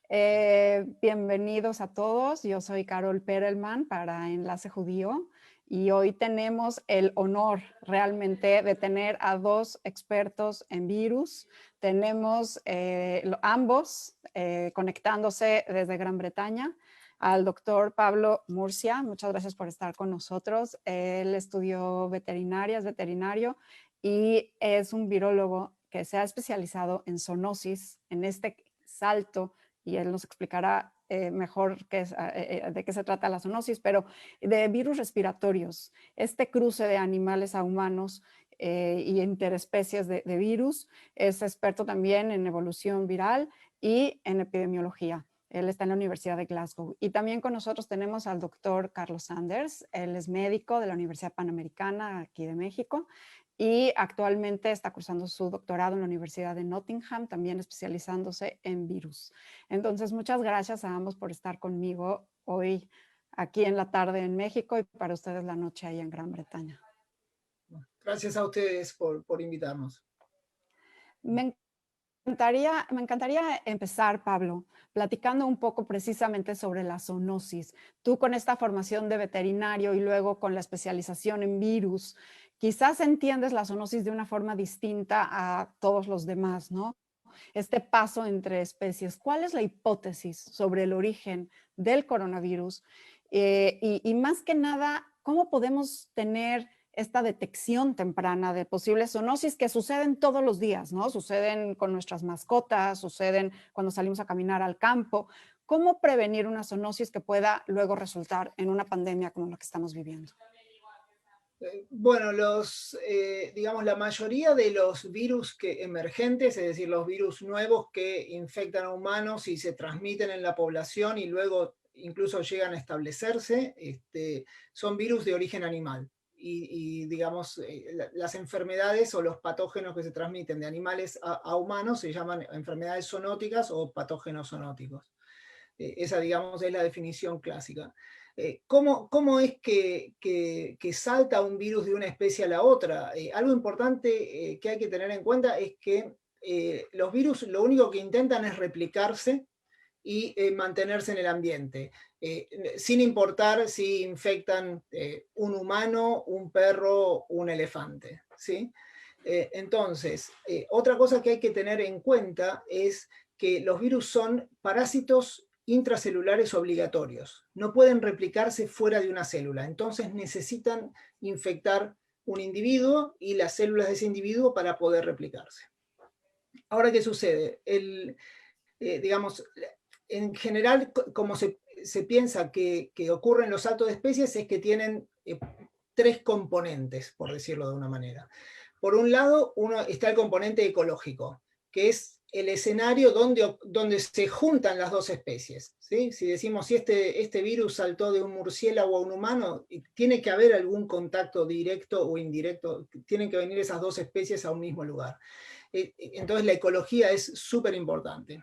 Bienvenidos a todos. Yo soy Carol Perelman para Enlace Judío y hoy tenemos el honor realmente de tener a dos expertos en virus. Tenemos ambos conectándose desde Gran Bretaña. Al doctor Pablo Murcia, muchas gracias por estar con nosotros. Él estudió veterinaria, es veterinario y es un virólogo que se ha especializado en zoonosis, en este salto, y él nos explicará mejor de qué se trata la zoonosis, pero de virus respiratorios, este cruce de animales a humanos y interespecies de virus. Es experto también en evolución viral y en epidemiología. Él está en la Universidad de Glasgow. Y también con nosotros tenemos al doctor Carlos Sanders. Él es médico de la Universidad Panamericana aquí de México y actualmente está cursando su doctorado en la Universidad de Nottingham, también especializándose en virus. Entonces, muchas gracias a ambos por estar conmigo hoy aquí en la tarde en México y para ustedes la noche ahí en Gran Bretaña. Gracias a ustedes por invitarnos. Me encantaría empezar, Pablo, platicando un poco precisamente sobre la zoonosis. Tú con esta formación de veterinario y luego con la especialización en virus, quizás entiendes la zoonosis de una forma distinta a todos los demás, ¿no? Este paso entre especies. ¿Cuál es la hipótesis sobre el origen del coronavirus? Y más que nada, ¿cómo podemos tener esta detección temprana de posibles zoonosis que suceden todos los días, ¿no? Suceden con nuestras mascotas, suceden cuando salimos a caminar al campo. ¿Cómo prevenir una zoonosis que pueda luego resultar en una pandemia como la que estamos viviendo? Bueno, digamos, la mayoría de los virus emergentes, es decir, los virus nuevos que infectan a humanos y se transmiten en la población y luego incluso llegan a establecerse, son virus de origen animal. Digamos, las enfermedades o los patógenos que se transmiten de animales a humanos se llaman enfermedades zoonóticas o patógenos zoonóticos. Esa, digamos, es la definición clásica. ¿Cómo es que salta un virus de una especie a la otra? Algo importante que hay que tener en cuenta es que los virus lo único que intentan es replicarse y mantenerse en el ambiente, sin importar si infectan un humano, un perro, un elefante, ¿sí? Entonces, otra cosa que hay que tener en cuenta es que los virus son parásitos intracelulares obligatorios. No pueden replicarse fuera de una célula. Entonces necesitan infectar un individuo y las células de ese individuo para poder replicarse. Ahora, ¿qué sucede? Digamos, en general, como se piensa que ocurre en los saltos de especies, es que tienen tres componentes, por decirlo de una manera. Por un lado, está el componente ecológico, que es el escenario donde se juntan las dos especies, ¿sí? Si decimos si este virus saltó de un murciélago a un humano, tiene que haber algún contacto directo o indirecto, tienen que venir esas dos especies a un mismo lugar. Entonces la ecología es súper importante.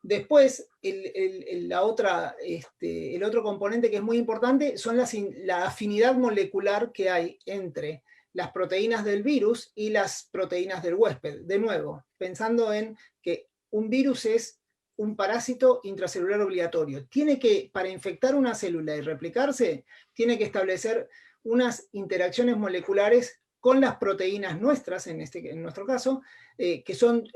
Después, el otro componente que es muy importante son la afinidad molecular que hay entre las proteínas del virus y las proteínas del huésped. De nuevo, pensando en que un virus es un parásito intracelular obligatorio. Para infectar una célula y replicarse, tiene que establecer unas interacciones moleculares con las proteínas nuestras, en nuestro caso, que son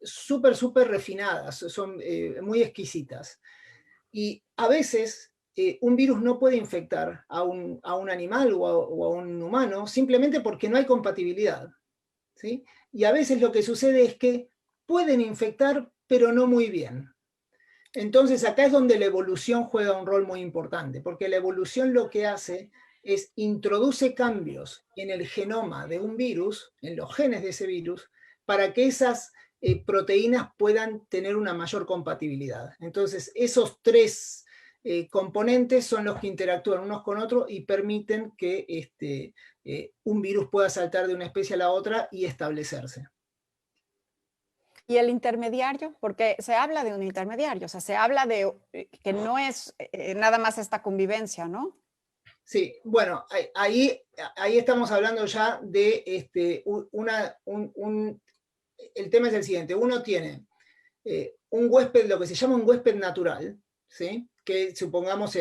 súper refinadas, son muy exquisitas. Y a veces un virus no puede infectar a un animal o a un humano simplemente porque no hay compatibilidad, ¿sí? Y a veces lo que sucede es que pueden infectar, pero no muy bien. Entonces acá es donde la evolución juega un rol muy importante, porque la evolución lo que hace es introduce cambios en el genoma de un virus, en los genes de ese virus, para que esas proteínas puedan tener una mayor compatibilidad. Entonces esos tres componentes son los que interactúan unos con otros y permiten que un virus pueda saltar de una especie a la otra y establecerse. Y el intermediario, porque se habla de un intermediario, o sea, se habla de que no es nada más esta convivencia, ¿no? Sí, bueno, ahí estamos hablando ya de el tema es el siguiente, uno tiene un huésped, lo que se llama un huésped natural, ¿sí? Que supongamos,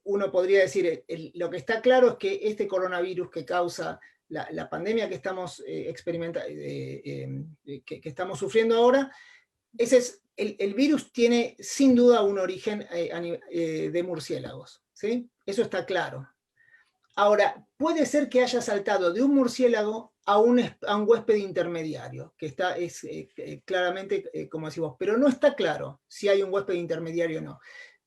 uno podría decir, lo que está claro es que este coronavirus que causa la pandemia que estamos experimentando, que estamos sufriendo ahora, ese es, el virus tiene sin duda un origen de murciélagos, ¿sí? Eso está claro. Ahora, puede ser que haya saltado de un murciélago a un huésped intermediario, que es claramente, como decimos, pero no está claro si hay un huésped intermediario o no.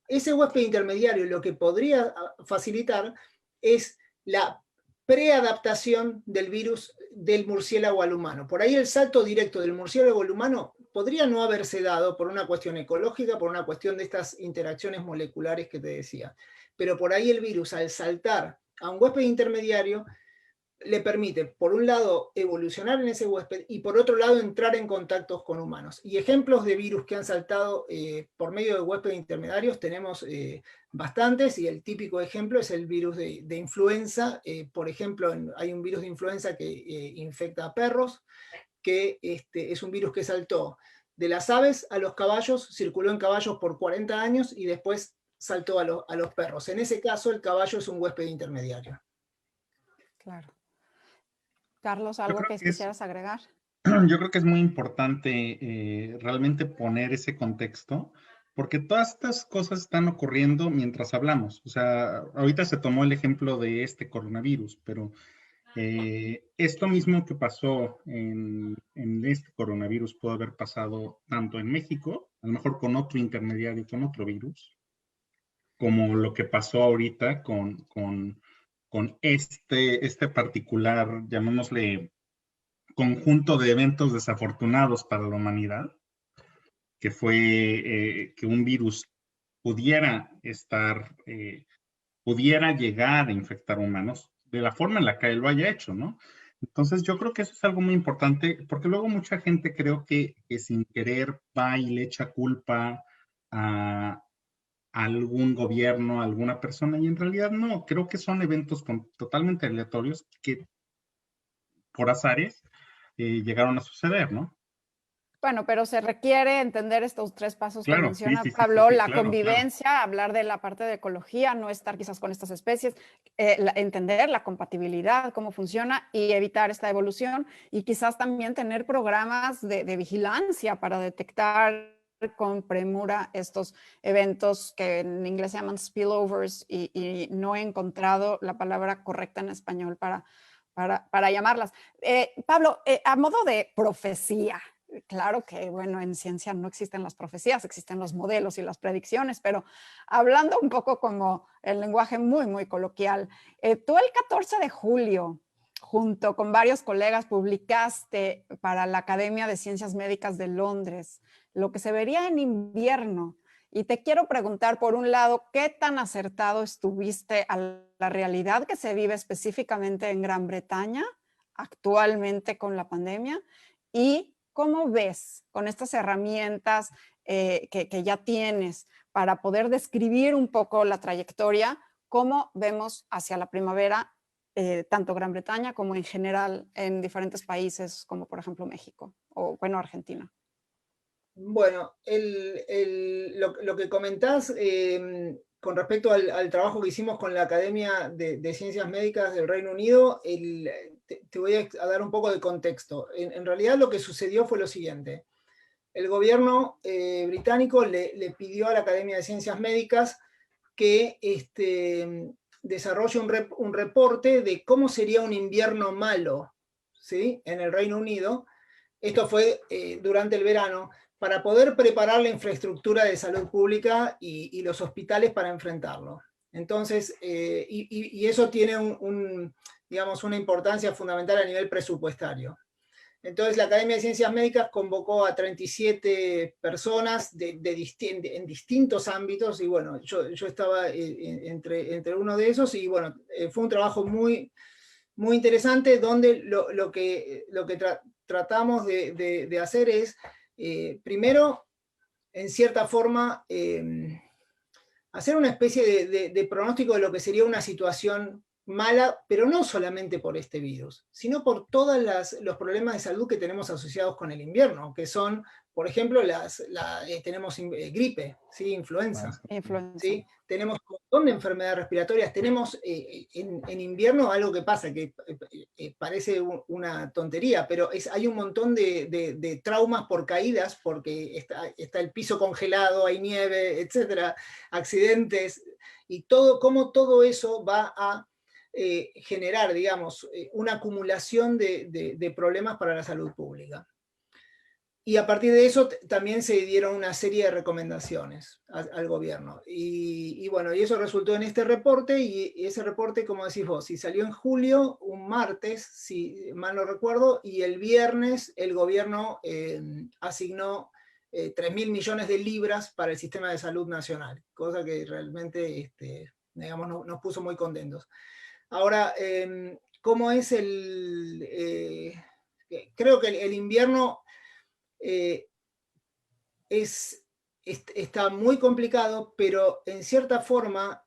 Ese huésped intermediario lo que podría facilitar es la preadaptación del virus del murciélago al humano. Por ahí el salto directo del murciélago al humano podría no haberse dado por una cuestión ecológica, por una cuestión de estas interacciones moleculares que te decía. Pero por ahí el virus, al saltar a un huésped intermediario, le permite, por un lado, evolucionar en ese huésped y por otro lado, entrar en contactos con humanos. Y ejemplos de virus que han saltado por medio de huéspedes intermediarios tenemos bastantes, y el típico ejemplo es el virus de influenza. Por ejemplo, hay un virus de influenza que infecta a perros, que es un virus que saltó de las aves a los caballos, circuló en caballos por 40 años y después saltó a los perros. En ese caso, el caballo es un huésped intermediario. Claro. Carlos, Yo ¿algo creo que que es, quisieras agregar? yo creo que es muy importante realmente poner ese contexto, porque todas estas cosas están ocurriendo mientras hablamos. O sea, ahorita se tomó el ejemplo de este coronavirus, pero esto mismo que pasó en este coronavirus pudo haber pasado tanto en México, a lo mejor con otro intermediario, con otro virus, como lo que pasó ahorita con este particular, llamémosle, conjunto de eventos desafortunados para la humanidad, que fue que un virus pudiera pudiera llegar a infectar humanos de la forma en la que él lo haya hecho, ¿no? Entonces yo creo que eso es algo muy importante, porque luego mucha gente creo que sin querer va y le echa culpa a algún gobierno, a alguna persona, y en realidad no, creo que son eventos totalmente aleatorios que por azares llegaron a suceder, ¿no? Bueno, pero se requiere entender estos 3 pasos que Claro, sí, menciona sí, sí, sí, Pablo, sí, la claro, claro. convivencia, hablar de la parte de ecología, no estar quizás con estas especies, entender la compatibilidad, cómo funciona y evitar esta evolución, y quizás también tener programas de vigilancia para detectar con premura estos eventos que en inglés se llaman spillovers, y no he encontrado la palabra correcta en español para llamarlas. Pablo, a modo de profecía, claro que, bueno, en ciencia no existen las profecías, existen los modelos y las predicciones, pero hablando un poco como el lenguaje muy, muy coloquial, tú el 14 de julio, junto con varios colegas, publicaste para la Academia de Ciencias Médicas de Londres lo que se vería en invierno. Y te quiero preguntar, por un lado, ¿qué tan acertado estuviste a la realidad que se vive específicamente en Gran Bretaña actualmente con la pandemia? ¿Y cómo ves con estas herramientas que ya tienes para poder describir un poco la trayectoria, cómo vemos hacia la primavera, tanto Gran Bretaña como en general en diferentes países, como por ejemplo México o, bueno, Argentina? Bueno, lo que comentás con respecto al trabajo que hicimos con la Academia de Ciencias Médicas del Reino Unido, te voy a dar un poco de contexto. En realidad lo que sucedió fue lo siguiente. El gobierno británico le pidió a la Academia de Ciencias Médicas que desarrolle un reporte de cómo sería un invierno malo, ¿sí?, en el Reino Unido. Esto fue durante el verano, para poder preparar la infraestructura de salud pública y los hospitales para enfrentarlo. Entonces, y eso tiene digamos, una importancia fundamental a nivel presupuestario. Entonces, la Academia de Ciencias Médicas convocó a 37 personas en distintos ámbitos, y bueno, yo estaba entre uno de esos, y bueno, fue un trabajo muy, muy interesante, donde lo que tratamos de hacer es, primero, en cierta forma, hacer una especie de pronóstico de lo que sería una situación mala, pero no solamente por este virus, sino por todos los problemas de salud que tenemos asociados con el invierno, que son, por ejemplo, tenemos gripe, ¿sí? Influenza. Influenza. ¿Sí? Tenemos un montón de enfermedades respiratorias. Tenemos en invierno algo que pasa, que parece una tontería, pero hay un montón de traumas por caídas, porque está el piso congelado, hay nieve, etcétera, accidentes, y cómo todo eso va a generar, digamos, una acumulación de problemas para la salud pública. Y a partir de eso también se dieron una serie de recomendaciones al gobierno. Y bueno, y eso resultó en este reporte, y ese reporte, como decís vos, si salió en julio, un martes, si mal no recuerdo, y el viernes el gobierno asignó 3.000 millones de libras para el sistema de salud nacional, cosa que realmente, digamos, nos puso muy contentos. Ahora, ¿cómo es creo que el invierno está muy complicado, pero en cierta forma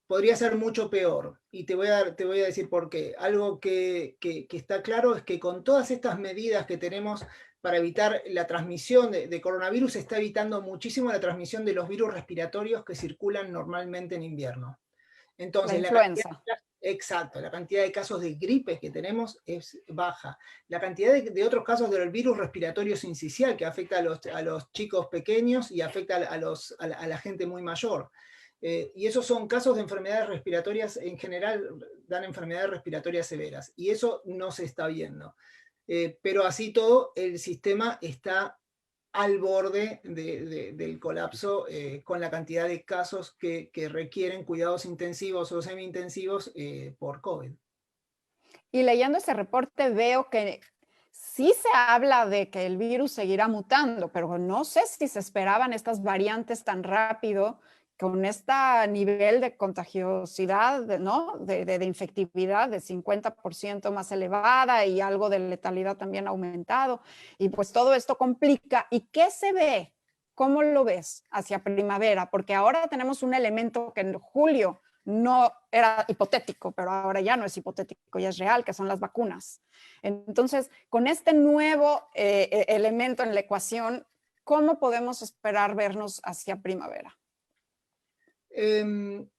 podría ser mucho peor. Y te voy a decir por qué. Algo que está claro es que con todas estas medidas que tenemos para evitar la transmisión de coronavirus, se está evitando muchísimo la transmisión de los virus respiratorios que circulan normalmente en invierno. Entonces, la influenza. Exacto, la cantidad de casos de gripes que tenemos es baja. La cantidad de otros casos del virus respiratorio sincicial que afecta a los chicos pequeños y afecta a la gente muy mayor. Y esos son casos de enfermedades respiratorias, en general dan enfermedades respiratorias severas. Y eso no se está viendo. Pero así todo, el sistema está al borde del colapso con la cantidad de casos que requieren cuidados intensivos o semi-intensivos por COVID. Y leyendo ese reporte veo que sí se habla de que el virus seguirá mutando, pero no sé si se esperaban estas variantes tan rápido, con este nivel de contagiosidad, ¿no? de infectividad de 50% más elevada y algo de letalidad también aumentado. Y pues todo esto complica. ¿Y qué se ve? ¿Cómo lo ves hacia primavera? Porque ahora tenemos un elemento que en julio no era hipotético, pero ahora ya no es hipotético, ya es real, que son las vacunas. Entonces, con este nuevo elemento en la ecuación, ¿cómo podemos esperar vernos hacia primavera?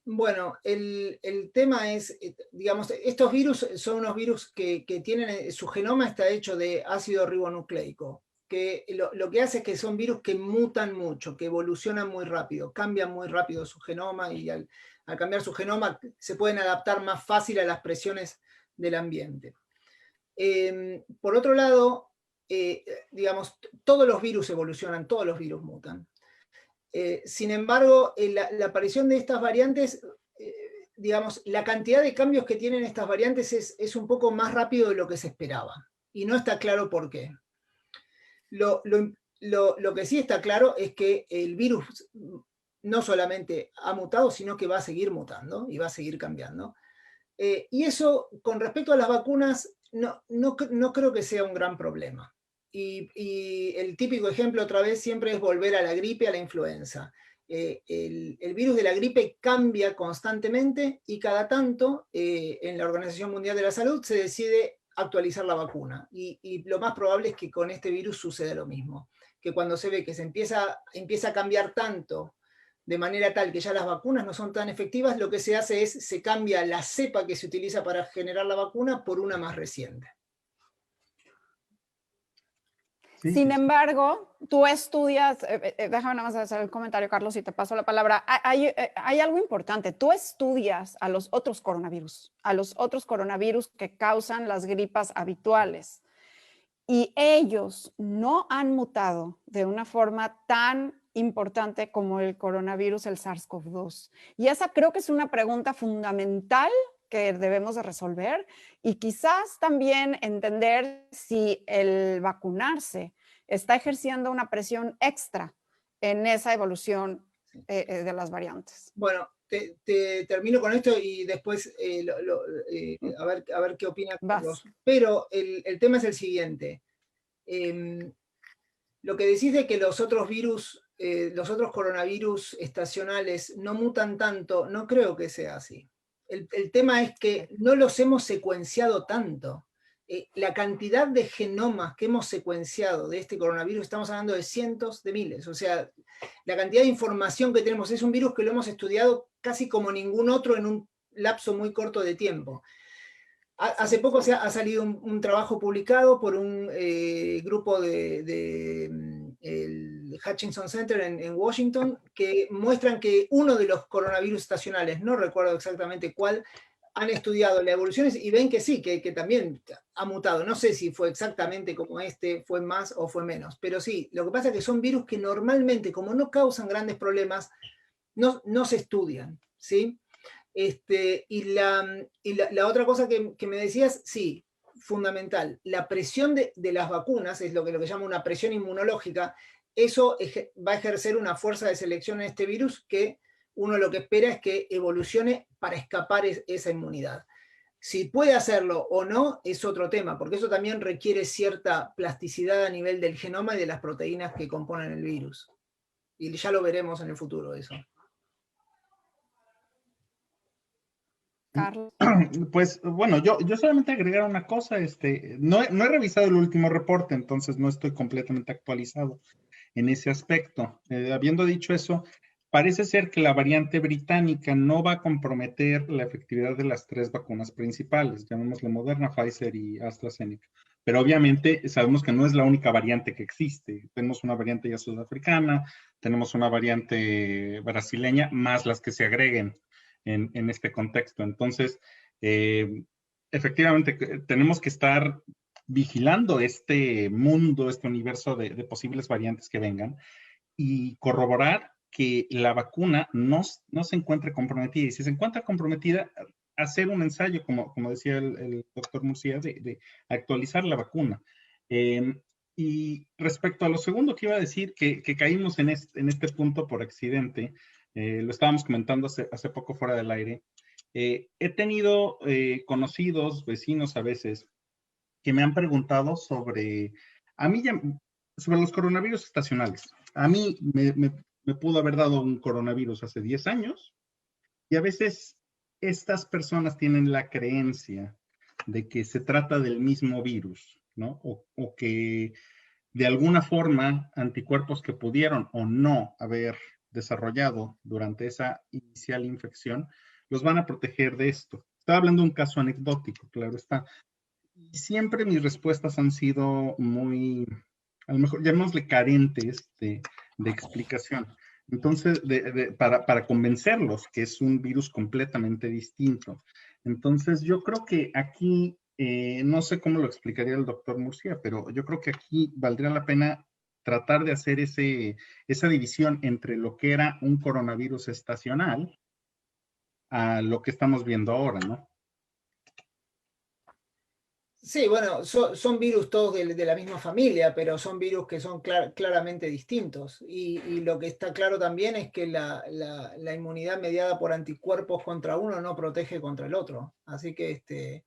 Bueno, el tema es, digamos, estos virus son unos virus que tienen, su genoma está hecho de ácido ribonucleico, que lo que hace es que son virus que mutan mucho, que evolucionan muy rápido, cambian muy rápido su genoma, y al cambiar su genoma se pueden adaptar más fácil a las presiones del ambiente. Por otro lado, digamos, todos los virus evolucionan, todos los virus mutan. Sin embargo, la aparición de estas variantes, digamos, la cantidad de cambios que tienen estas variantes es un poco más rápido de lo que se esperaba. Y no está claro por qué. Lo que sí está claro es que el virus no solamente ha mutado, sino que va a seguir mutando y va a seguir cambiando. Y eso, con respecto a las vacunas, no creo que sea un gran problema. Y el típico ejemplo otra vez siempre es volver a la gripe, a la influenza. El virus de la gripe cambia constantemente, y cada tanto en la Organización Mundial de la Salud se decide actualizar la vacuna. Y lo más probable es que con este virus suceda lo mismo. Que cuando se ve que se empieza a cambiar tanto, de manera tal que ya las vacunas no son tan efectivas, lo que se hace es, se cambia la cepa que se utiliza para generar la vacuna por una más reciente. Sí, Sin embargo, tú estudias, déjame nada más hacer el comentario, Carlos, y te paso la palabra. Hay algo importante. Tú estudias a los otros coronavirus que causan las gripas habituales. Y ellos no han mutado de una forma tan importante como el coronavirus, el SARS-CoV-2. Y esa creo que es una pregunta fundamental que debemos de resolver, y quizás también entender si el vacunarse está ejerciendo una presión extra en esa evolución de las variantes. Bueno, te termino con esto y después a ver qué opina Carlos. Pero el tema es el siguiente. Lo que decís de que los otros virus, los otros coronavirus estacionales no mutan tanto, no creo que sea así. el tema es que no los hemos secuenciado tanto. La cantidad de genomas que hemos secuenciado de este coronavirus, estamos hablando de cientos de miles. O sea, la cantidad de información que tenemos es un virus que lo hemos estudiado casi como ningún otro en un lapso muy corto de tiempo. Hace poco ha salido un trabajo publicado por un grupo el Hutchinson Center en Washington, que muestran que uno de los coronavirus estacionales, no recuerdo exactamente cuál, han estudiado la evolución y ven que sí, que también ha mutado. No sé si fue exactamente como este, fue más o fue menos, pero sí, lo que pasa es que son virus que normalmente, como no causan grandes problemas, no se estudian, ¿sí? Y la otra cosa que me decías, sí, fundamental, la presión de las vacunas, es lo que llama una presión inmunológica, eso va a ejercer una fuerza de selección en este virus que uno lo que espera es que evolucione para escapar esa inmunidad. Si puede hacerlo o no es otro tema, porque eso también requiere cierta plasticidad a nivel del genoma y de las proteínas que componen el virus. Y ya lo veremos en el futuro eso. Carlos. Pues bueno, yo solamente agregar una cosa, no he revisado el último reporte, entonces no estoy completamente actualizado en ese aspecto. Habiendo dicho eso, parece ser que la variante británica no va a comprometer la efectividad de las 3 vacunas principales, llamémosle Moderna, Pfizer y AstraZeneca. Pero obviamente sabemos que no es la única variante que existe. Tenemos una variante ya sudafricana, tenemos una variante brasileña, más las que se agreguen en este contexto. Entonces, efectivamente, tenemos que estar vigilando este mundo, este universo de posibles variantes que vengan y corroborar que la vacuna no se encuentre comprometida. Y si se encuentra comprometida, hacer un ensayo, como decía el doctor Murcia, de actualizar la vacuna. Y respecto a lo segundo que iba a decir, que caímos en este punto por accidente, lo estábamos comentando hace poco fuera del aire. He tenido conocidos, vecinos a veces, que me han preguntado sobre los coronavirus estacionales. A mí me pudo haber dado un coronavirus hace 10 años y a veces estas personas tienen la creencia de que se trata del mismo virus, ¿no? O que de alguna forma anticuerpos que pudieron o no haber desarrollado durante esa inicial infección los van a proteger de esto. Estaba hablando de un caso anecdótico, claro está. Y siempre mis respuestas han sido muy, a lo mejor llamémosle carentes de explicación. Entonces, para convencerlos que es un virus completamente distinto. Entonces, yo creo que aquí, no sé cómo lo explicaría el doctor Murcia, pero yo creo que aquí valdría la pena tratar de hacer esa división entre lo que era un coronavirus estacional a lo que estamos viendo ahora, ¿no? Sí, bueno, son virus todos de la misma familia, pero son virus que son claramente distintos. Y lo que está claro también es que la inmunidad mediada por anticuerpos contra uno no protege contra el otro. Así que,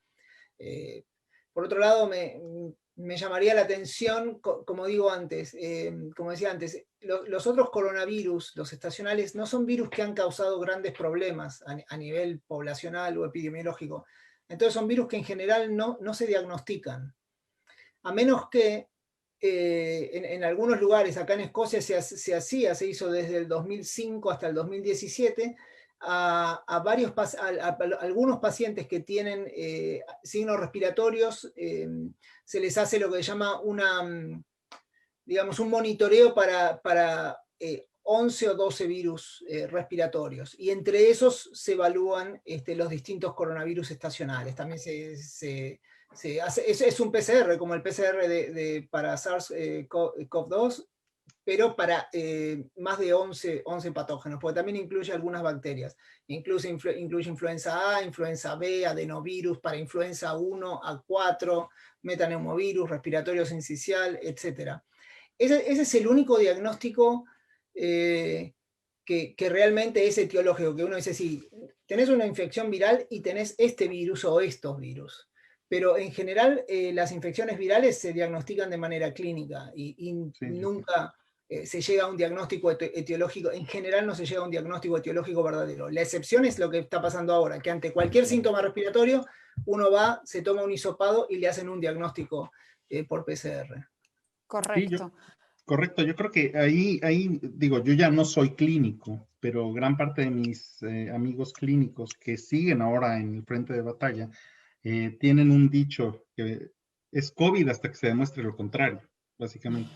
por otro lado, me llamaría la atención, como digo antes, como decía antes, los otros coronavirus, los estacionales, no son virus que han causado grandes problemas a nivel poblacional o epidemiológico. Entonces son virus que en general no se diagnostican. A menos que en algunos lugares, acá en Escocia se hizo desde el 2005 hasta el 2017, a algunos pacientes que tienen signos respiratorios, se les hace lo que se llama digamos, un monitoreo para 11 o 12 virus respiratorios, y entre esos se evalúan los distintos coronavirus estacionales. También se hace, es un PCR, como el PCR para SARS-CoV-2, pero para más de 11 patógenos, porque también incluye algunas bacterias. Incluye influenza A, influenza B, adenovirus, para influenza 1 a 4, metaneumovirus, respiratorio sincicial, etc. Ese es el único diagnóstico que realmente es etiológico, que uno dice, sí, tenés una infección viral y tenés este virus o estos virus. Pero en general las infecciones virales se diagnostican de manera clínica y Sí. nunca se llega a un diagnóstico etiológico. En general no se llega a un diagnóstico etiológico verdadero. La excepción es lo que está pasando ahora, que ante cualquier síntoma respiratorio, uno va, se toma un hisopado y le hacen un diagnóstico por PCR. Correcto. Sí, correcto, yo creo que ahí digo, yo ya no soy clínico, pero gran parte de mis amigos clínicos que siguen ahora en el frente de batalla tienen un dicho que es COVID hasta que se demuestre lo contrario, básicamente.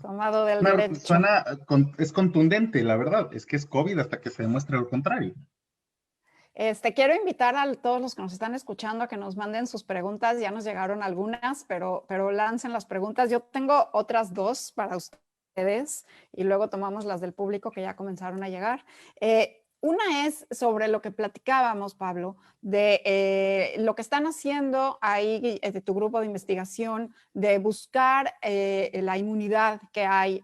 Tomado del derecho. Es contundente, la verdad, es que es COVID hasta que se demuestre lo contrario. Quiero invitar a todos los que nos están escuchando a que nos manden sus preguntas. Ya nos llegaron algunas, pero lancen las preguntas. Yo tengo otras dos para ustedes y luego tomamos las del público que ya comenzaron a llegar. Una es sobre lo que platicábamos, Pablo, de lo que están haciendo ahí, de tu grupo de investigación, de buscar la inmunidad que hay.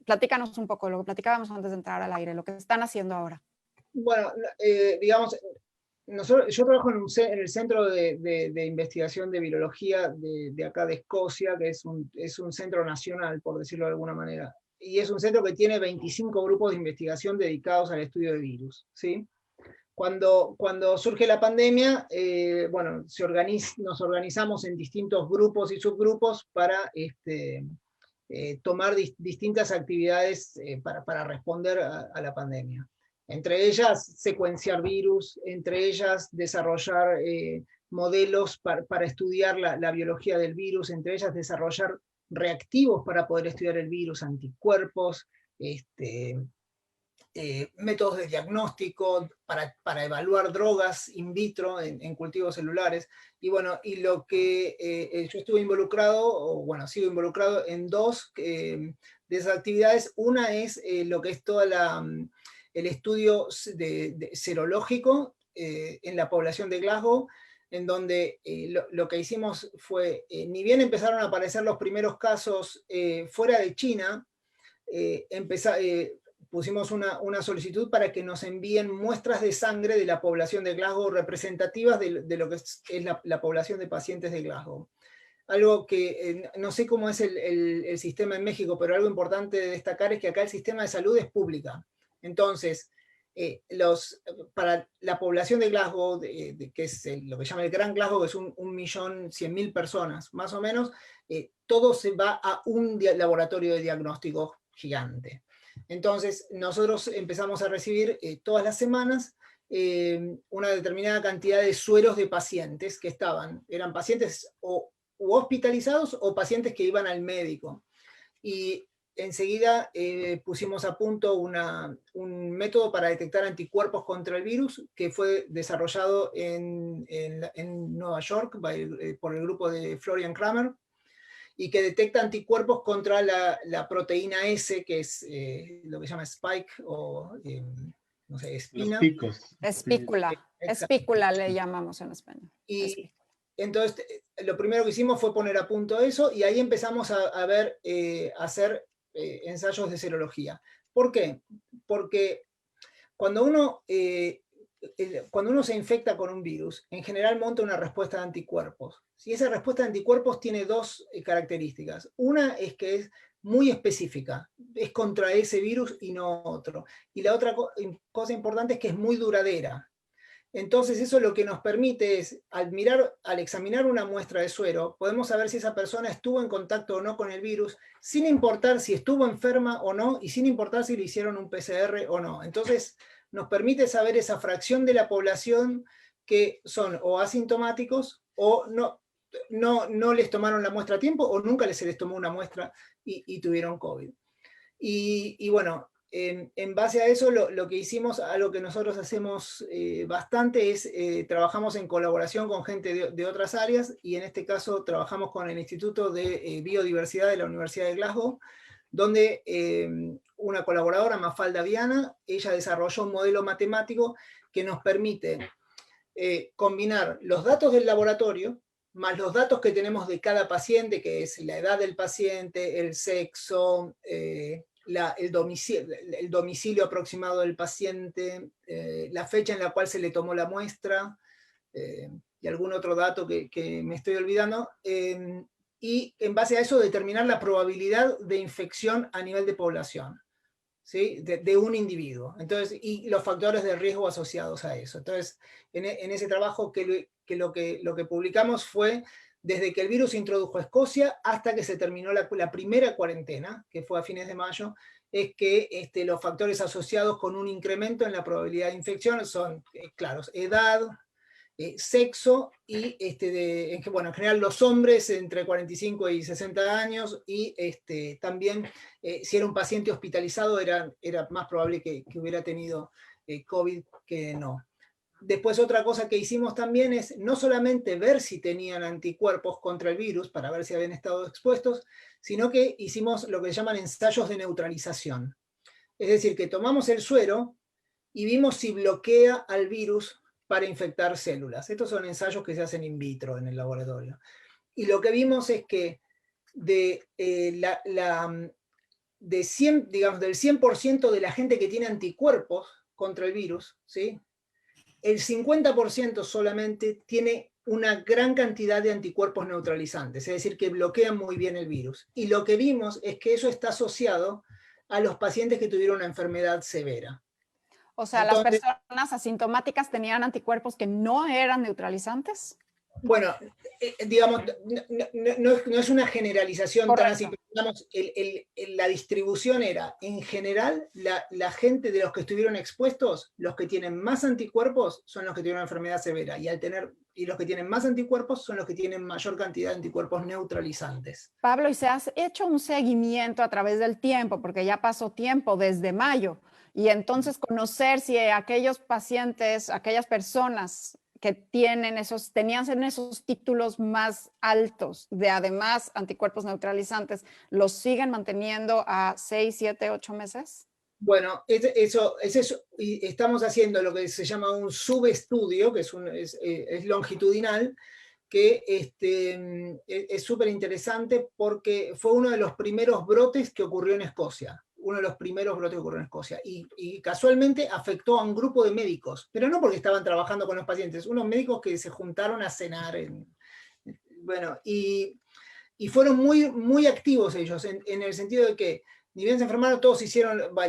Platícanos un poco, lo que platicábamos antes de entrar al aire, lo que están haciendo ahora. Bueno, digamos, yo trabajo en el Centro de Investigación de Virología de acá de Escocia, que es un centro nacional, por decirlo de alguna manera. Y es un centro que tiene 25 grupos de investigación dedicados al estudio de virus, ¿sí? Cuando surge la pandemia, bueno, nos organizamos en distintos grupos y subgrupos para tomar distintas actividades para responder a la pandemia. Entre ellas, secuenciar virus, entre ellas, desarrollar modelos para estudiar la biología del virus, entre ellas, desarrollar reactivos para poder estudiar el virus, anticuerpos, métodos de diagnóstico para evaluar drogas in vitro en cultivos celulares. Y bueno, y lo que yo estuve involucrado, o bueno, sigo involucrado en dos de esas actividades. Una es lo que es todo el estudio serológico en la población de Glasgow, en donde lo que hicimos fue, ni bien empezaron a aparecer los primeros casos fuera de China, pusimos una solicitud para que nos envíen muestras de sangre de la población de Glasgow representativas de lo que es la población de pacientes de Glasgow. Algo que no sé cómo es el sistema en México, pero algo importante de destacar es que acá el sistema de salud es pública. Entonces, para la población de Glasgow, que es lo que llama el Gran Glasgow, que es 1.100.000 personas, más o menos, todo se va a un laboratorio de diagnóstico gigante. Entonces, nosotros empezamos a recibir todas las semanas una determinada cantidad de sueros de pacientes que eran pacientes u hospitalizados o pacientes que iban al médico. Y enseguida pusimos a punto un método para detectar anticuerpos contra el virus que fue desarrollado en Nueva York por el grupo de Florian Kramer, y que detecta anticuerpos contra la proteína S, que es lo que se llama spike o, no sé, espina. Los picos. Espícula. Espícula le llamamos en español. Y entonces, lo primero que hicimos fue poner a punto eso, y ahí empezamos a ver, hacer ensayos de serología. ¿Por qué? Porque cuando uno se infecta con un virus, en general monta una respuesta de anticuerpos. Si esa respuesta de anticuerpos tiene dos características. Una es que es muy específica, es contra ese virus y no otro. Y la otra cosa importante es que es muy duradera. Entonces eso lo que nos permite es, al examinar una muestra de suero, podemos saber si esa persona estuvo en contacto o no con el virus, sin importar si estuvo enferma o no, y sin importar si le hicieron un PCR o no. Entonces nos permite saber esa fracción de la población que son o asintomáticos o no les tomaron la muestra a tiempo, o nunca se les tomó una muestra y tuvieron COVID. Y bueno, en base a eso, lo que hicimos, algo que nosotros hacemos bastante, es trabajamos en colaboración con gente de otras áreas, y en este caso trabajamos con el Instituto de Biodiversidad de la Universidad de Glasgow, donde una colaboradora, Mafalda Viana, ella desarrolló un modelo matemático que nos permite combinar los datos del laboratorio más los datos que tenemos de cada paciente, que es la edad del paciente, el sexo, el domicilio aproximado del paciente, la fecha en la cual se le tomó la muestra, y algún otro dato que me estoy olvidando, y en base a eso determinar la probabilidad de infección a nivel de población, ¿sí? De un individuo. Entonces, y los factores de riesgo asociados a eso. Entonces, en ese trabajo lo que publicamos fue desde que el virus se introdujo a Escocia hasta que se terminó la primera cuarentena, que fue a fines de mayo, es que los factores asociados con un incremento en la probabilidad de infección son, claros, edad, sexo y, bueno, en general los hombres entre 45 y 60 años y también si era un paciente hospitalizado era más probable que hubiera tenido COVID que no. Después otra cosa que hicimos también es no solamente ver si tenían anticuerpos contra el virus para ver si habían estado expuestos, sino que hicimos lo que llaman ensayos de neutralización. Es decir, que tomamos el suero y vimos si bloquea al virus para infectar células. Estos son ensayos que se hacen in vitro en el laboratorio. Y lo que vimos es que del 100% de la gente que tiene anticuerpos contra el virus, ¿sí? El 50% solamente tiene una gran cantidad de anticuerpos neutralizantes, es decir, que bloquean muy bien el virus. Y lo que vimos es que eso está asociado a los pacientes que tuvieron una enfermedad severa. O sea, entonces, ¿las personas asintomáticas tenían anticuerpos que no eran neutralizantes? Bueno, digamos, no es una generalización tan así, pero digamos, la distribución era, en general, la gente de los que estuvieron expuestos, los que tienen más anticuerpos son los que tienen una enfermedad severa, y los que tienen más anticuerpos son los que tienen mayor cantidad de anticuerpos neutralizantes. Pablo, ¿y se has hecho un seguimiento a través del tiempo? Porque ya pasó tiempo desde mayo, y entonces conocer si aquellos pacientes, aquellas personas que tenían esos títulos más altos de además anticuerpos neutralizantes, ¿los siguen manteniendo a 6, 7, 8 meses? Bueno, eso. Y estamos haciendo lo que se llama un subestudio, que es longitudinal, que es súper interesante porque fue uno de los primeros brotes que ocurrió en Escocia. Y casualmente afectó a un grupo de médicos, pero no porque estaban trabajando con los pacientes, unos médicos que se juntaron a cenar. Y fueron muy, muy activos ellos, en el sentido de que, ni bien se enfermaron,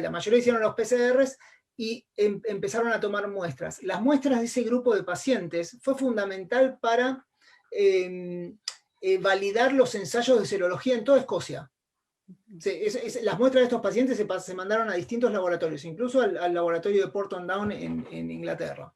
la mayoría hicieron los PCRs y empezaron a tomar muestras. Las muestras de ese grupo de pacientes fue fundamental para validar los ensayos de serología en toda Escocia. Las muestras de estos pacientes se mandaron a distintos laboratorios, incluso al laboratorio de Porton Down en Inglaterra.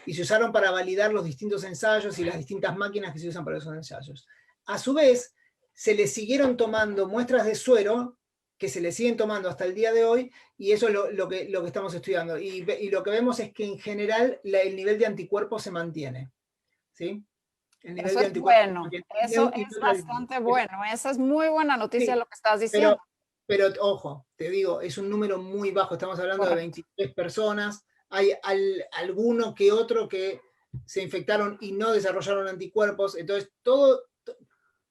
Y se usaron para validar los distintos ensayos y las distintas máquinas que se usan para esos ensayos. A su vez, se le siguieron tomando muestras de suero, que se le siguen tomando hasta el día de hoy, y eso es lo que estamos estudiando. Y lo que vemos es que en general el nivel de anticuerpos se mantiene. ¿Sí? Eso es bueno, eso es bastante bueno, esa es muy buena noticia, sí, lo que estás diciendo. Pero ojo, te digo, es un número muy bajo, estamos hablando de 23 personas, hay alguno que otro que se infectaron y no desarrollaron anticuerpos, entonces todos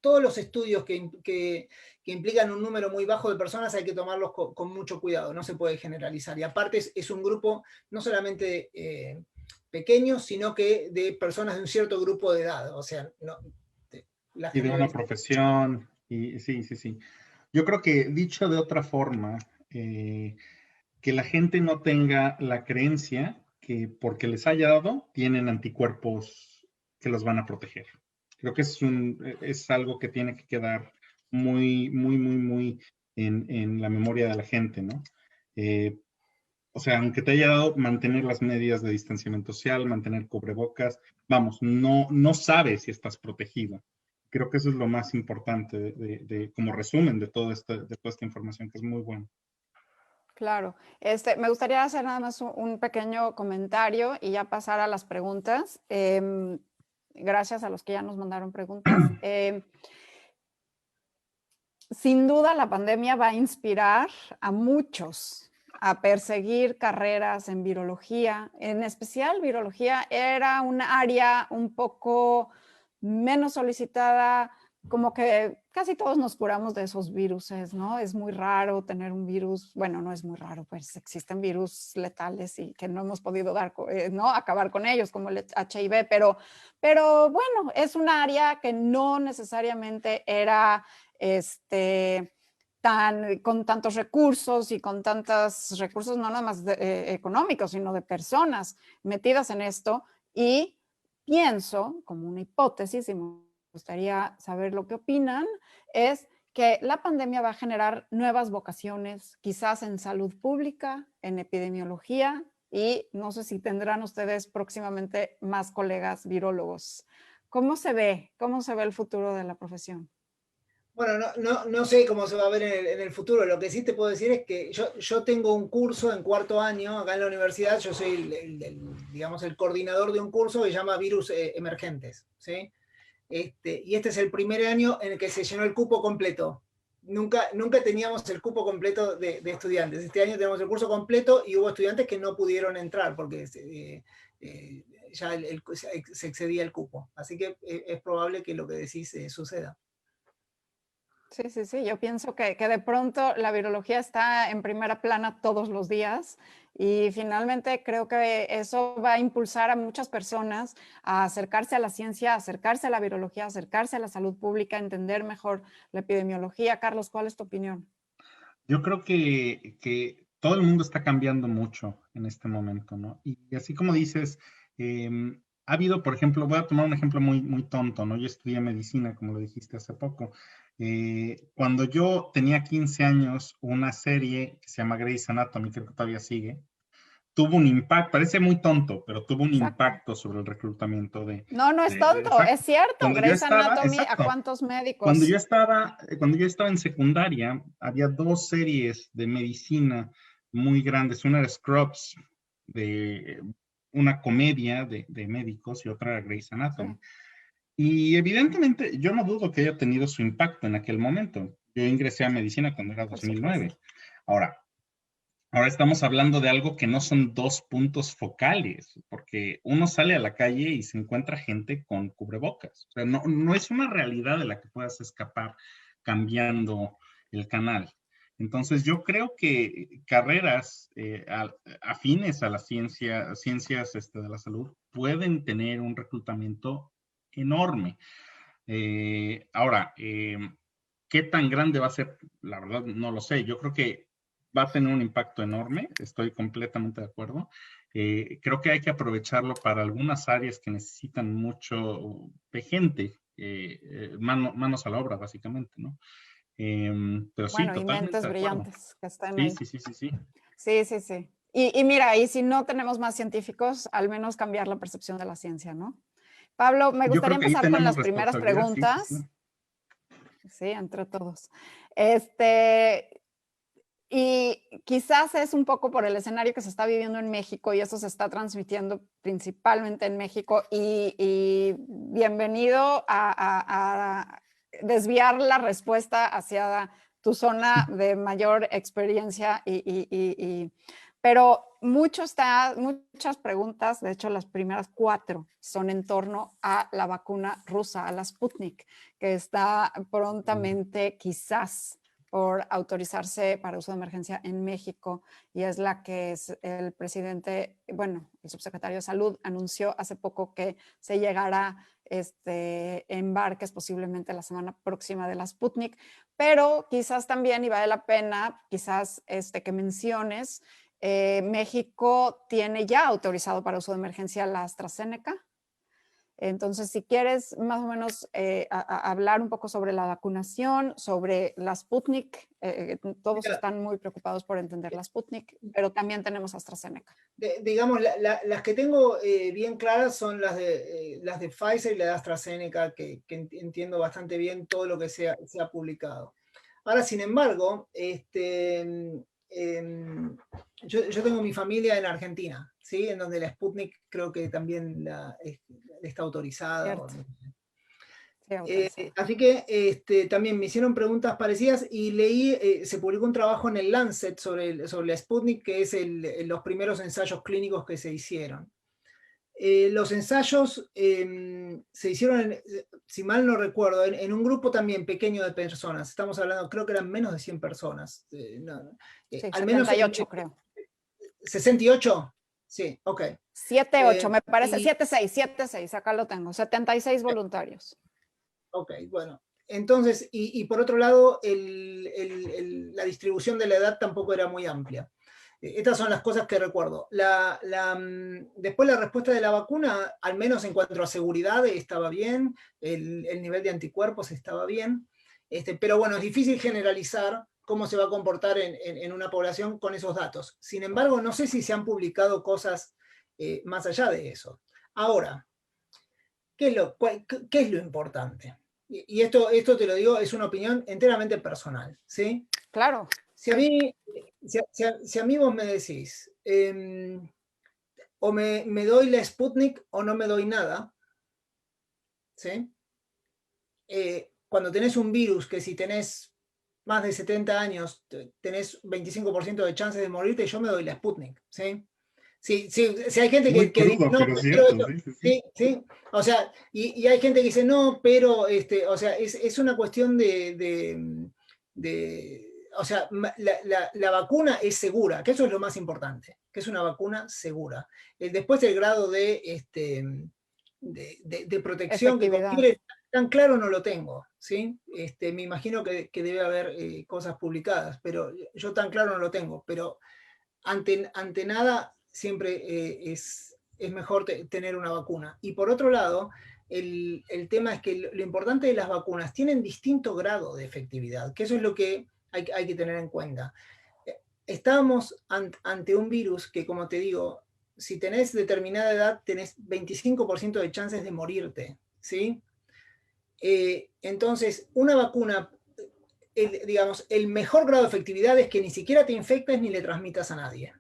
los estudios que implican un número muy bajo de personas hay que tomarlos con mucho cuidado, no se puede generalizar, y aparte es un grupo no solamente pequeños, sino que de personas de un cierto grupo de edad, o sea, y de una profesión, y sí. Yo creo que, dicho de otra forma, que la gente no tenga la creencia que porque les haya dado, tienen anticuerpos que los van a proteger. Creo que es algo que tiene que quedar muy, muy, muy, muy en la memoria de la gente, ¿no? O sea, aunque te haya dado, mantener las medidas de distanciamiento social, mantener cubrebocas, vamos, no sabes si estás protegido. Creo que eso es lo más importante como resumen de toda esta información, que es muy bueno. Claro. Me gustaría hacer nada más un pequeño comentario y ya pasar a las preguntas. Gracias a los que ya nos mandaron preguntas. Sin duda, la pandemia va a inspirar a muchos a perseguir carreras en virología. En especial, virología era un área un poco menos solicitada, como que casi todos nos curamos de esos viruses, ¿no? Es muy raro tener un virus, bueno, no es muy raro, pues existen virus letales y que no hemos podido ¿no? Acabar con ellos, como el HIV, pero bueno, es un área que no necesariamente era, con tantos recursos y con tantos recursos no nada más económicos, sino de personas metidas en esto, y pienso, como una hipótesis, y me gustaría saber lo que opinan, es que la pandemia va a generar nuevas vocaciones, quizás en salud pública, en epidemiología, y no sé si tendrán ustedes próximamente más colegas virólogos. ¿Cómo se ve? ¿Cómo se ve el futuro de la profesión? Bueno, no sé cómo se va a ver en el futuro. Lo que sí te puedo decir es que yo tengo un curso en 4º año acá en la universidad. Yo soy, digamos, el coordinador de un curso que se llama Virus Emergentes, ¿sí? Y este es el primer año en el que se llenó el cupo completo. Nunca teníamos el cupo completo de estudiantes. Este año tenemos el curso completo y hubo estudiantes que no pudieron entrar porque ya se excedía el cupo. Así que es probable que lo que decís suceda. Sí, sí, sí. Yo pienso que de pronto la virología está en primera plana todos los días y finalmente creo que eso va a impulsar a muchas personas a acercarse a la ciencia, a acercarse a la virología, a acercarse a la salud pública, a entender mejor la epidemiología. Carlos, ¿cuál es tu opinión? Yo creo que todo el mundo está cambiando mucho en este momento, ¿no? Y así como dices, ha habido, por ejemplo, voy a tomar un ejemplo muy, muy tonto, ¿no? Yo estudié medicina, como lo dijiste hace poco. Cuando yo tenía 15 años, una serie que se llama Grey's Anatomy, creo que todavía sigue, tuvo un impacto, parece muy tonto, pero tuvo un Exacto. impacto sobre el reclutamiento No, no es tonto, es exacto. cierto. Cuando yo Grey's estaba, Anatomy, ¿a exacto, cuántos médicos? cuando yo estaba en secundaria, había 2 series de medicina muy grandes. Una era Scrubs, de una comedia de médicos, y otra era Grey's Sí, Anatomy. Y evidentemente, yo no dudo que haya tenido su impacto en aquel momento. Yo ingresé a medicina cuando era por 2009. supuesto. Ahora, Ahora estamos hablando de algo que no son dos puntos focales, porque uno sale a la calle y se encuentra gente con cubrebocas. O sea, no es una realidad de la que puedas escapar cambiando el canal. Entonces, yo creo que carreras afines a la ciencias de la salud pueden tener un reclutamiento enorme. Ahora, ¿qué tan grande va a ser? La verdad, no lo sé. Yo creo que va a tener un impacto enorme, estoy completamente de acuerdo. Creo que hay que aprovecharlo para algunas áreas que necesitan mucho de gente, manos a la obra, básicamente, ¿no? Pero sí, Bueno, y totalmente mentes de acuerdo. brillantes que estén Sí, ahí. sí, sí, sí, sí. Sí, sí, sí. Y mira, y si no tenemos más científicos, al menos cambiar la percepción de la ciencia, ¿no? Pablo, me Yo gustaría creo que ahí empezar con tenemos las primeras responsabilidad, sí, sí, sí. preguntas. Sí, entre todos. Este, y quizás es un poco por el escenario que se está viviendo en México y eso se está transmitiendo principalmente en México. Y bienvenido a desviar la respuesta hacia tu zona de mayor experiencia. Pero muchas preguntas, de hecho las primeras 4 son en torno a la vacuna rusa, a la Sputnik, que está prontamente quizás por autorizarse para uso de emergencia en México y es la que el presidente, bueno, el subsecretario de Salud anunció hace poco que se llegará embarques posiblemente la semana próxima de la Sputnik, pero quizás también, y vale la pena, quizás que menciones, México tiene ya autorizado para uso de emergencia la AstraZeneca. Entonces, si quieres más o menos hablar un poco sobre la vacunación, sobre la Sputnik, todos Mira, están muy preocupados por entender la Sputnik, pero también tenemos AstraZeneca. digamos, las que tengo bien claras son las de Pfizer y la de AstraZeneca, que entiendo bastante bien todo lo que se ha publicado. Ahora, sin embargo, yo tengo mi familia en Argentina, ¿sí? En donde la Sputnik creo que también está autorizada. Cierto. Sí, autorizada. Así que también me hicieron preguntas parecidas y leí, se publicó un trabajo en el Lancet sobre la Sputnik, que es los primeros ensayos clínicos que se hicieron. Los ensayos se hicieron, si mal no recuerdo, en un grupo también pequeño de personas. Estamos hablando, creo que eran menos de 100 personas. Sí, al menos 78 creo. ¿68? Sí, ok. 7-8, me parece, 7-6, acá lo tengo, 76 voluntarios. Ok, bueno. Entonces, y por otro lado, la distribución de la edad tampoco era muy amplia. Estas son las cosas que recuerdo. Después la respuesta de la vacuna, al menos en cuanto a seguridad, estaba bien, el nivel de anticuerpos estaba bien, pero bueno, es difícil generalizar cómo se va a comportar en una población con esos datos. Sin embargo, no sé si se han publicado cosas más allá de eso. Ahora, ¿qué es lo importante? Y esto te lo digo, es una opinión enteramente personal, ¿sí? Claro. Si a mí vos me decís, o me doy la Sputnik o no me doy nada, ¿sí? Cuando tenés un virus que si tenés más de 70 años, tenés 25% de chances de morirte, yo me doy la Sputnik, ¿sí? Si hay gente Muy que dice, crudo, no, pero pero cierto, sí. sí. O sea, y hay gente que dice, no, pero, o sea, es una cuestión o sea, la vacuna es segura, que eso es lo más importante, que es una vacuna segura. Después el grado de protección que confiere, tan claro no lo tengo, ¿sí? Me imagino que debe haber cosas publicadas, pero yo tan claro no lo tengo, pero ante nada siempre es mejor tener una vacuna. Y por otro lado, el tema es que lo importante de las vacunas tienen distinto grado de efectividad, que eso es lo que hay que tener en cuenta. Estábamos ante un virus que, como te digo, si tenés determinada edad, tenés 25% de chances de morirte, ¿sí? Entonces, una vacuna, digamos, el mejor grado de efectividad es que ni siquiera te infectes ni le transmitas a nadie.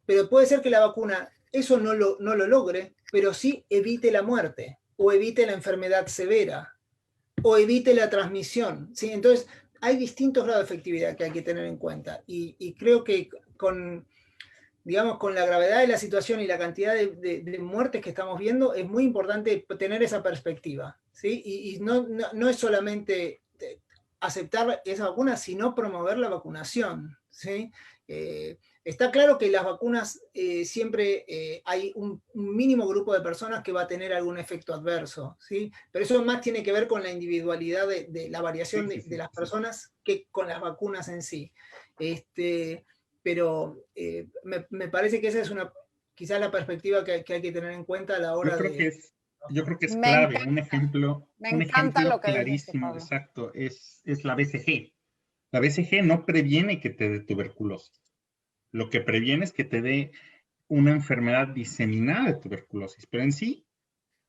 Pero puede ser que la vacuna eso no lo logre, pero sí evite la muerte, o evite la enfermedad severa, o evite la transmisión, ¿sí? Entonces, hay distintos grados de efectividad que hay que tener en cuenta, y creo que digamos, con la gravedad de la situación y la cantidad de muertes que estamos viendo, es muy importante tener esa perspectiva, ¿sí? Y no es solamente aceptar esa vacuna, sino promover la vacunación, ¿sí? Está claro que las vacunas siempre hay un mínimo grupo de personas que va a tener algún efecto adverso, ¿sí? Pero eso más tiene que ver con la individualidad de la variación de las personas que con las vacunas en sí. Pero me parece que esa es quizás la perspectiva que hay que tener en cuenta a la hora yo creo que es Me clave. encanta. Un ejemplo Lo que dijiste, clarísimo, Pablo. exacto, es la BCG. La BCG no previene que te dé tuberculosis. Lo que previene es que te dé una enfermedad diseminada de tuberculosis, pero en sí,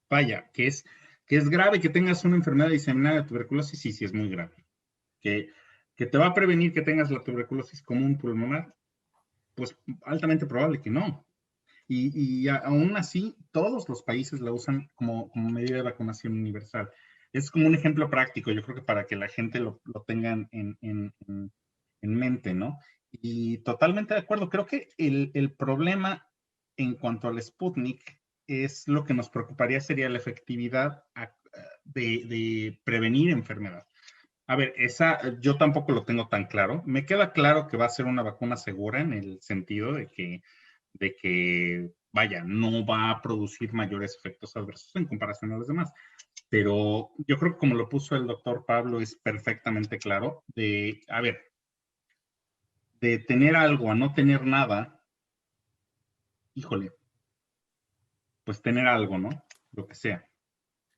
vaya, que es grave que tengas una enfermedad diseminada de tuberculosis, sí es muy grave. Que te va a prevenir que tengas la tuberculosis común pulmonar, pues altamente probable que no. Y aún así, todos los países la usan como medida de vacunación universal. Es como un ejemplo práctico, yo creo que para que la gente lo tengan en mente, ¿no? Y totalmente de acuerdo. Creo que el problema en cuanto al Sputnik es lo que nos preocuparía sería la efectividad de prevenir enfermedad. A ver, yo tampoco lo tengo tan claro. Me queda claro que va a ser una vacuna segura en el sentido de que, vaya, no va a producir mayores efectos adversos en comparación a los demás. Pero yo creo que como lo puso el doctor Pablo, es perfectamente claro a ver, de tener algo a no tener nada, híjole, pues tener algo, ¿no? Lo que sea.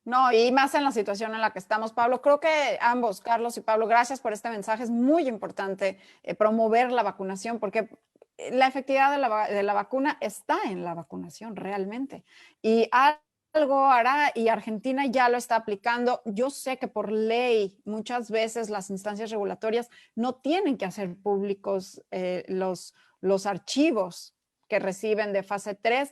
No, y más en la situación en la que estamos, Pablo. Creo que ambos, Carlos y Pablo, gracias por este mensaje. Es muy importante promover la vacunación porque la efectividad de la vacuna está en la vacunación realmente. Y algo hará y Argentina ya lo está aplicando. Yo sé que por ley muchas veces las instancias regulatorias no tienen que hacer públicos los archivos que reciben de fase 3,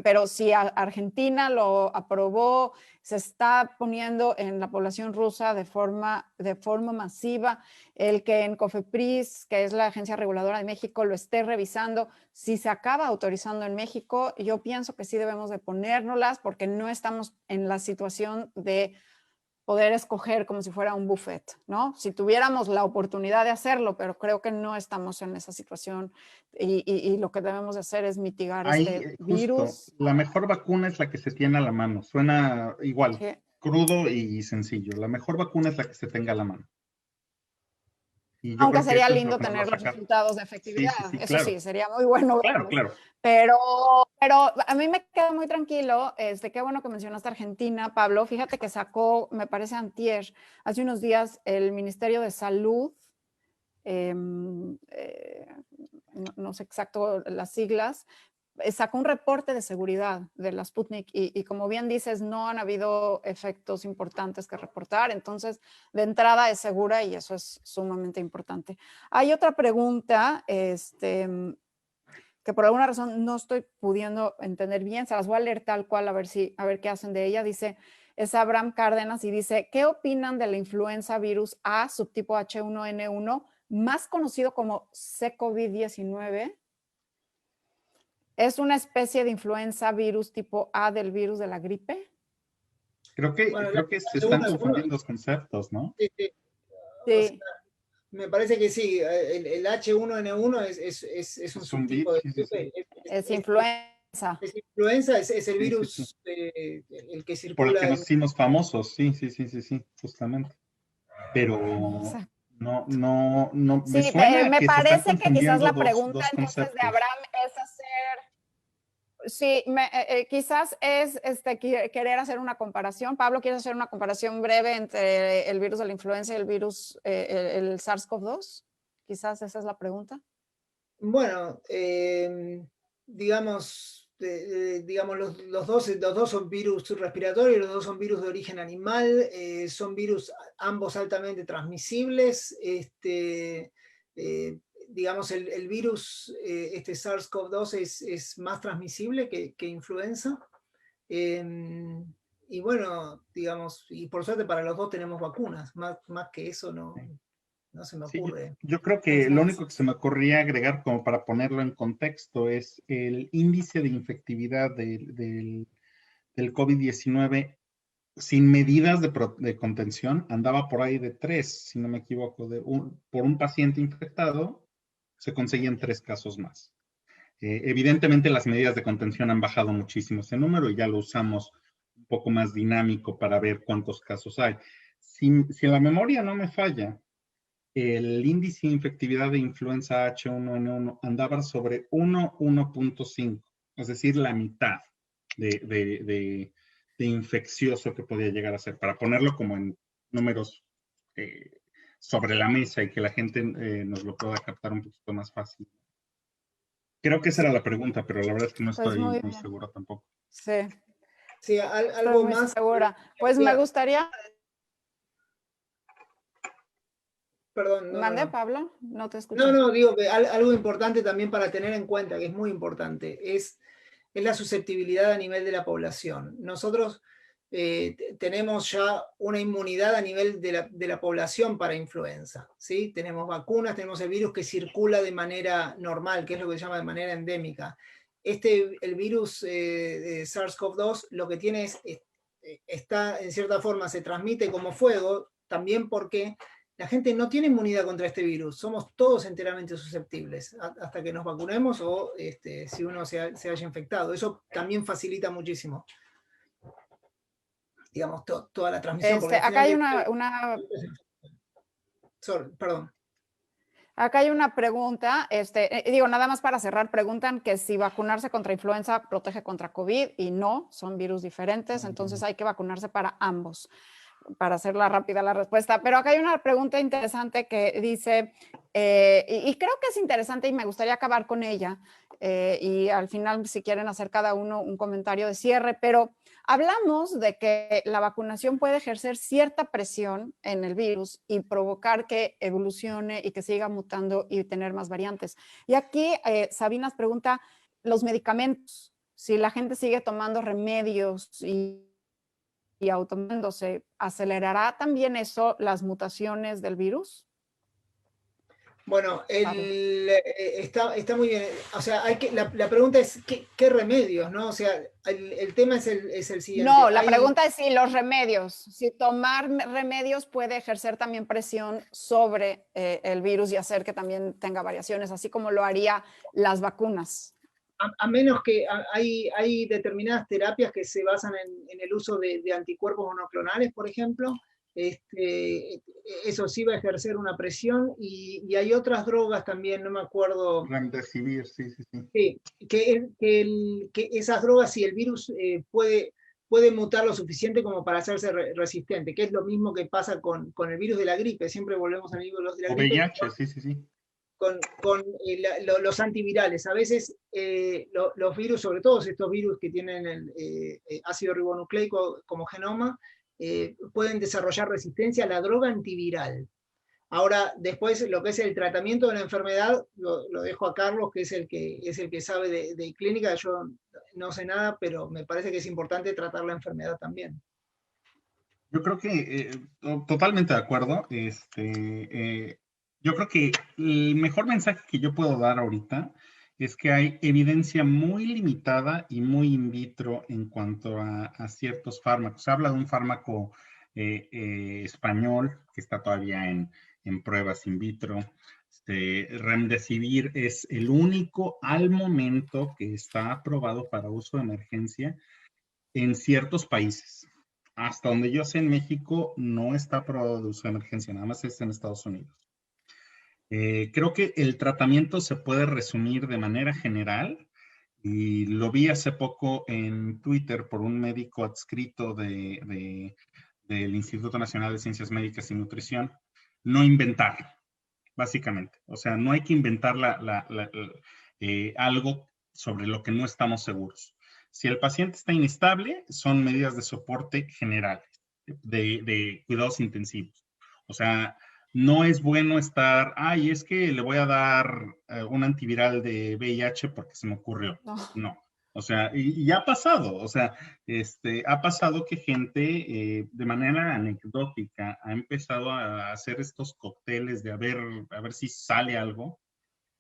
pero si Argentina lo aprobó, se está poniendo en la población rusa de forma masiva, el que en COFEPRIS, que es la agencia reguladora de México, lo esté revisando, si se acaba autorizando en México, yo pienso que sí debemos de ponérnoslas porque no estamos en la situación de poder escoger como si fuera un buffet, ¿no? Si tuviéramos la oportunidad de hacerlo, pero creo que no estamos en esa situación y lo que debemos de hacer es mitigar este virus. La mejor vacuna es la que se tiene a la mano. Suena igual, Sí. crudo y sencillo. La mejor vacuna es la que se tenga a la mano. Y yo Aunque creo que sería eso es lo lindo que nos va tener a los sacar. resultados de efectividad. Sí, Eso claro. sí, sería muy bueno. Claro, claro. Pero a mí me queda muy tranquilo. Qué bueno que mencionaste Argentina, Pablo. Fíjate que sacó, me parece antier, hace unos días, el Ministerio de Salud, no sé exacto las siglas, sacó un reporte de seguridad de la Sputnik y como bien dices, no han habido efectos importantes que reportar, entonces de entrada es segura y eso es sumamente importante. Hay otra pregunta, que por alguna razón no estoy pudiendo entender bien, se las voy a leer tal cual a ver qué hacen de ella. Dice, es Abraham Cárdenas y dice, ¿qué opinan de la influenza virus A subtipo H1N1, más conocido como SARS-CoV-19? ¿Es una especie de influenza virus tipo A del virus de la gripe? Creo que se están confundiendo los conceptos, ¿no? Sí, sí. O sea, me parece que sí, el H1N1 es un subtipo de gripe. Es influenza. Es influenza, es el Sí, virus el que por el circula. que nos hicimos famosos, sí, justamente. Pero no, me Sí, suena me que se están parece que quizás confundiendo la pregunta dos entonces de conceptos. Abraham es hacer, sí, quizás es querer hacer una comparación. Pablo, ¿quieres hacer una comparación breve entre el virus de la influenza y el virus, el SARS-CoV-2? Quizás esa es la pregunta. Bueno, digamos, los dos son virus respiratorios, los dos son virus de origen animal, son virus ambos altamente transmisibles. Digamos, el virus, este SARS-CoV-2 es más transmisible que influenza. Y bueno, digamos, y por suerte para los dos tenemos vacunas, más que eso no se me Sí, ocurre. yo creo que lo único que se me ocurría agregar como para ponerlo en contexto es el índice de infectividad del COVID-19 sin medidas de contención andaba por ahí de 3, si no me equivoco, por un paciente infectado se conseguían 3 casos más. Evidentemente las medidas de contención han bajado muchísimo ese número y ya lo usamos un poco más dinámico para ver cuántos casos hay. Si la memoria no me falla, el índice de infectividad de influenza H1N1 andaba sobre 1.5, es decir, la mitad de infeccioso que podía llegar a ser, para ponerlo como en números sobre la mesa y que la gente nos lo pueda captar un poquito más fácil. Creo que esa era la pregunta, pero la verdad es que no estoy muy seguro tampoco. Sí. Sí, algo muy más. Segura. Pues me gustaría. Perdón. ¿Mande, no. Pablo? No te escucho. No, digo que algo importante también para tener en cuenta, que es muy importante, es la susceptibilidad a nivel de la población. Nosotros tenemos ya una inmunidad a nivel de la población para influenza, ¿sí? Tenemos vacunas, tenemos el virus que circula de manera normal, que es lo que se llama de manera endémica. El virus SARS-CoV-2 lo que tiene está en cierta forma, se transmite como fuego, también porque la gente no tiene inmunidad contra este virus, somos todos enteramente susceptibles hasta que nos vacunemos o si uno se haya infectado. Eso también facilita muchísimo, digamos, toda la transmisión. Porque acá hay perdón. Acá hay una pregunta, digo, nada más para cerrar, preguntan que si vacunarse contra influenza protege contra COVID y no, son virus diferentes, entonces hay que vacunarse para ambos. Para hacerla rápida la respuesta, pero acá hay una pregunta interesante que dice, y creo que es interesante y me gustaría acabar con ella, y al final si quieren hacer cada uno un comentario de cierre, pero hablamos de que la vacunación puede ejercer cierta presión en el virus y provocar que evolucione y que siga mutando y tener más variantes. Y aquí Sabinas pregunta, los medicamentos. Si la gente sigue tomando remedios y automándose, ¿acelerará también eso las mutaciones del virus? Bueno, está muy bien. O sea, la pregunta es, ¿qué remedios? ¿No? O sea, el tema es el siguiente. No, la pregunta es si los remedios, si tomar remedios puede ejercer también presión sobre el virus y hacer que también tenga variaciones, así como lo haría las vacunas. A menos que hay determinadas terapias que se basan en el uso de anticuerpos monoclonales, por ejemplo. Eso sí va a ejercer una presión, y hay otras drogas también, no me acuerdo. Remdesivir, sí. Sí, que esas drogas, si el virus puede mutar lo suficiente como para hacerse resistente, que es lo mismo que pasa con el virus de la gripe. Siempre volvemos al virus de la gripe. VIH, sí. Con los antivirales. A veces los virus, sobre todo estos virus que tienen el ácido ribonucleico como genoma, pueden desarrollar resistencia a la droga antiviral. Ahora, después, lo que es el tratamiento de la enfermedad, lo dejo a Carlos, que es el que sabe de clínica. Yo no sé nada, pero me parece que es importante tratar la enfermedad también. Yo creo que totalmente de acuerdo. Yo creo que el mejor mensaje que yo puedo dar ahorita es que hay evidencia muy limitada y muy in vitro en cuanto a ciertos fármacos. Se habla de un fármaco español que está todavía en pruebas in vitro. Remdesivir es el único al momento que está aprobado para uso de emergencia en ciertos países. Hasta donde yo sé, en México no está aprobado de uso de emergencia, nada más es en Estados Unidos. Creo que el tratamiento se puede resumir de manera general, y lo vi hace poco en Twitter por un médico adscrito del Instituto Nacional de Ciencias Médicas y Nutrición: no inventar, básicamente. O sea, no hay que inventar algo sobre lo que no estamos seguros. Si el paciente está inestable, son medidas de soporte generales, de cuidados intensivos. O sea, no es bueno estar, es que le voy a dar un antiviral de VIH porque se me ocurrió. No. O sea, y ha pasado, o sea, ha pasado que gente de manera anecdótica ha empezado a hacer estos cócteles de a ver si sale algo,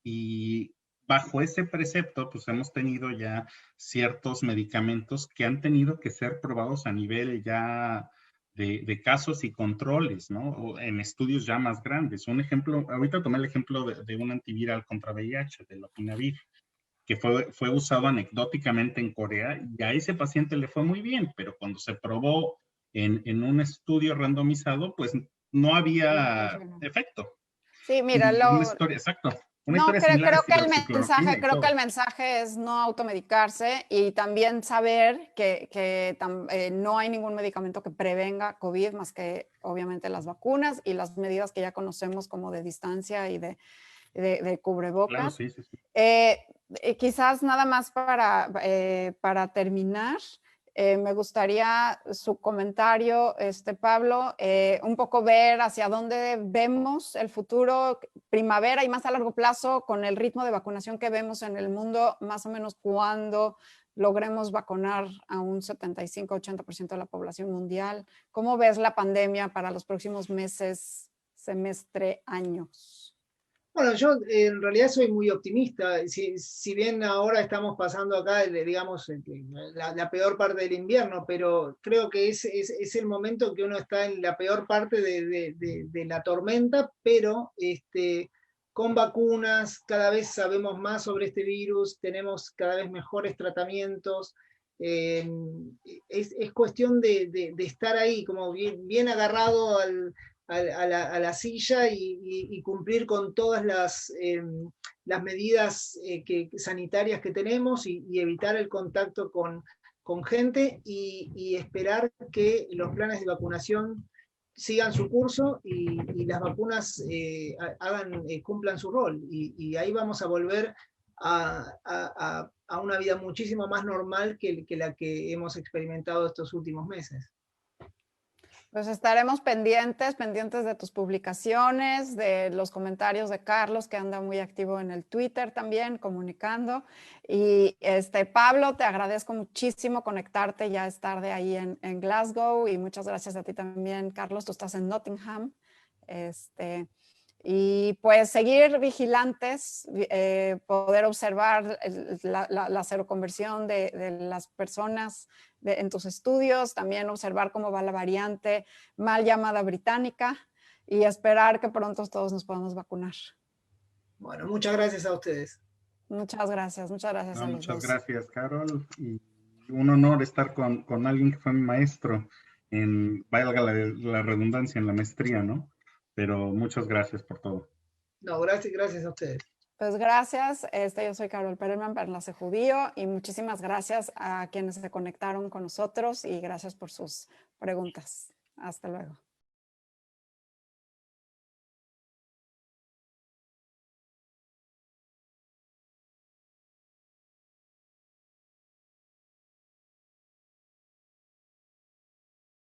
y bajo ese precepto, pues hemos tenido ya ciertos medicamentos que han tenido que ser probados a nivel ya de casos y controles, ¿no? O en estudios ya más grandes. Un ejemplo, ahorita tomé el ejemplo de un antiviral contra VIH, de lopinavir, que fue usado anecdóticamente en Corea, y a ese paciente le fue muy bien, pero cuando se probó en un estudio randomizado, pues no había efecto. Sí, mira, Una historia, exacto. Una historia similar creo a que el mensaje es no automedicarse, y también saber que no hay ningún medicamento que prevenga COVID más que obviamente las vacunas y las medidas que ya conocemos, como de distancia y de cubrebocas. Claro, sí. Quizás nada más para terminar, me gustaría su comentario, Pablo, un poco ver hacia dónde vemos el futuro, primavera y más a largo plazo, con el ritmo de vacunación que vemos en el mundo, más o menos cuando logremos vacunar a un 75-80% de la población mundial. ¿Cómo ves la pandemia para los próximos meses, semestre, años? Bueno, yo en realidad soy muy optimista. Si bien ahora estamos pasando acá, digamos, la peor parte del invierno, pero creo que es el momento que uno está en la peor parte de la tormenta, pero con vacunas, cada vez sabemos más sobre este virus, tenemos cada vez mejores tratamientos. Es cuestión de estar ahí, como bien agarrado a la silla, y cumplir con todas las medidas sanitarias que tenemos, y evitar el contacto con gente, y esperar que los planes de vacunación sigan su curso, y las vacunas cumplan su rol, y ahí vamos a volver a una vida muchísimo más normal que la que hemos experimentado estos últimos meses. Pues estaremos pendientes de tus publicaciones, de los comentarios de Carlos, que anda muy activo en el Twitter también, comunicando. Y Pablo, te agradezco muchísimo conectarte, ya es tarde ahí en Glasgow, y muchas gracias a ti también, Carlos, tú estás en Nottingham. Y pues seguir vigilantes, poder observar la seroconversión de las personas en tus estudios, también observar cómo va la variante mal llamada británica y esperar que pronto todos nos podamos vacunar. Bueno, muchas gracias a ustedes. Muchas gracias a los Muchas dos. gracias, Carol. Y un honor estar con alguien que fue mi maestro valga la redundancia, en la maestría, ¿no? Pero muchas gracias por todo. No, gracias a ustedes. Pues gracias, yo soy Carol Perelman para Enlace Judío y muchísimas gracias a quienes se conectaron con nosotros y gracias por sus preguntas. Hasta luego.